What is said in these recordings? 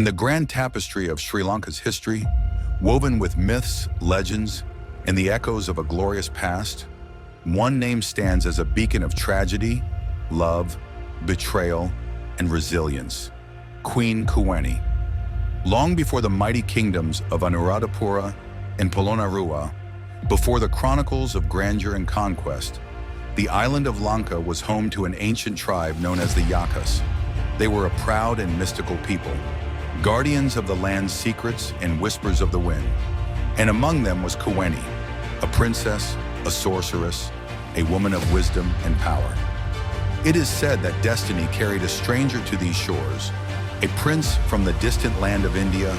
In the grand tapestry of Sri Lanka's history, woven with myths, legends, and the echoes of a glorious past, one name stands as a beacon of tragedy, love, betrayal, and resilience: Queen Kuweni. Long before the mighty kingdoms of Anuradhapura and Polonnaruwa, before the chronicles of grandeur and conquest, the island of Lanka was home to an ancient tribe known as the Yakas. They were a proud and mystical people, guardians of the land's secrets and whispers of the wind. And among them was Kuweni, a princess, a sorceress, a woman of wisdom and power. It is said that destiny carried a stranger to these shores, a prince from the distant land of India,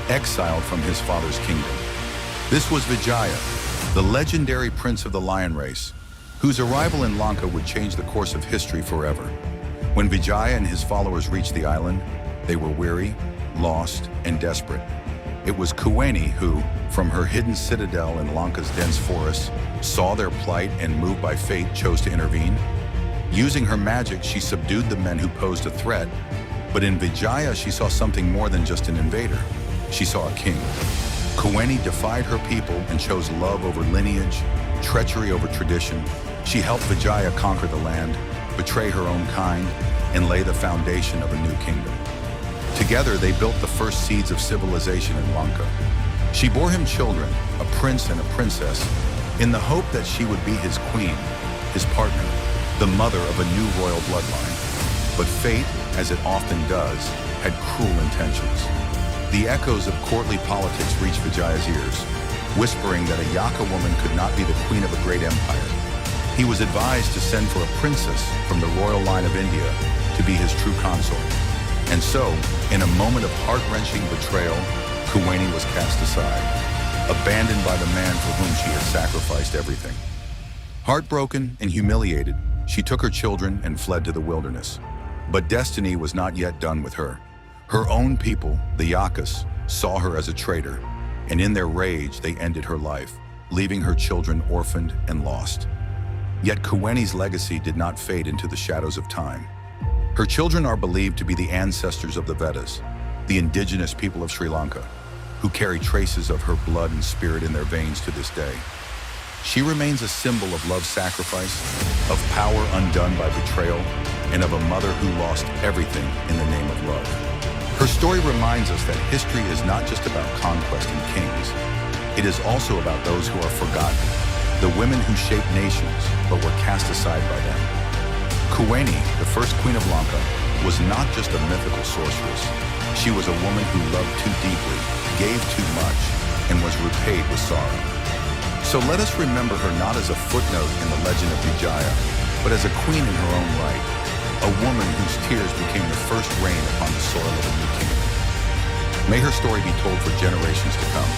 exiled from his father's kingdom. This was Vijaya, the legendary prince of the lion race, whose arrival in Lanka would change the course of history forever. When Vijaya and his followers reached the island, they were weary, lost, and desperate. It was Kuweni who, from her hidden citadel in Lanka's dense forests, saw their plight and, moved by fate, chose to intervene. Using her magic, she subdued the men who posed a threat, but in Vijaya she saw something more than just an invader. She saw a king. Kuweni defied her people and chose love over lineage, treachery over tradition. She helped Vijaya conquer the land, betray her own kind, and lay the foundation of a new kingdom. Together, they built the first seeds of civilization in Lanka. She bore him children, a prince and a princess, in the hope that she would be his queen, his partner, the mother of a new royal bloodline. But fate, as it often does, had cruel intentions. The echoes of courtly politics reached Vijaya's ears, whispering that a Yaka woman could not be the queen of a great empire. He was advised to send for a princess from the royal line of India to be his true consort. And so, in a moment of heart-wrenching betrayal, Kuweni was cast aside, abandoned by the man for whom she had sacrificed everything. Heartbroken and humiliated, she took her children and fled to the wilderness. But destiny was not yet done with her. Her own people, the Yakas, saw her as a traitor, and in their rage they ended her life, leaving her children orphaned and lost. Yet Kuweni's legacy did not fade into the shadows of time. Her children are believed to be the ancestors of the Vedas, the indigenous people of Sri Lanka, who carry traces of her blood and spirit in their veins to this day. She remains a symbol of love sacrifice, of power undone by betrayal, and of a mother who lost everything in the name of love. Her story reminds us that history is not just about conquest and kings. It is also about those who are forgotten, the women who shaped nations but were cast aside by them. Kuweni, the first queen of Lanka, was not just a mythical sorceress. She was a woman who loved too deeply, gave too much, and was repaid with sorrow. So let us remember her not as a footnote in the legend of Vijaya, but as a queen in her own right, a woman whose tears became the first rain upon the soil of a new kingdom. May her story be told for generations to come.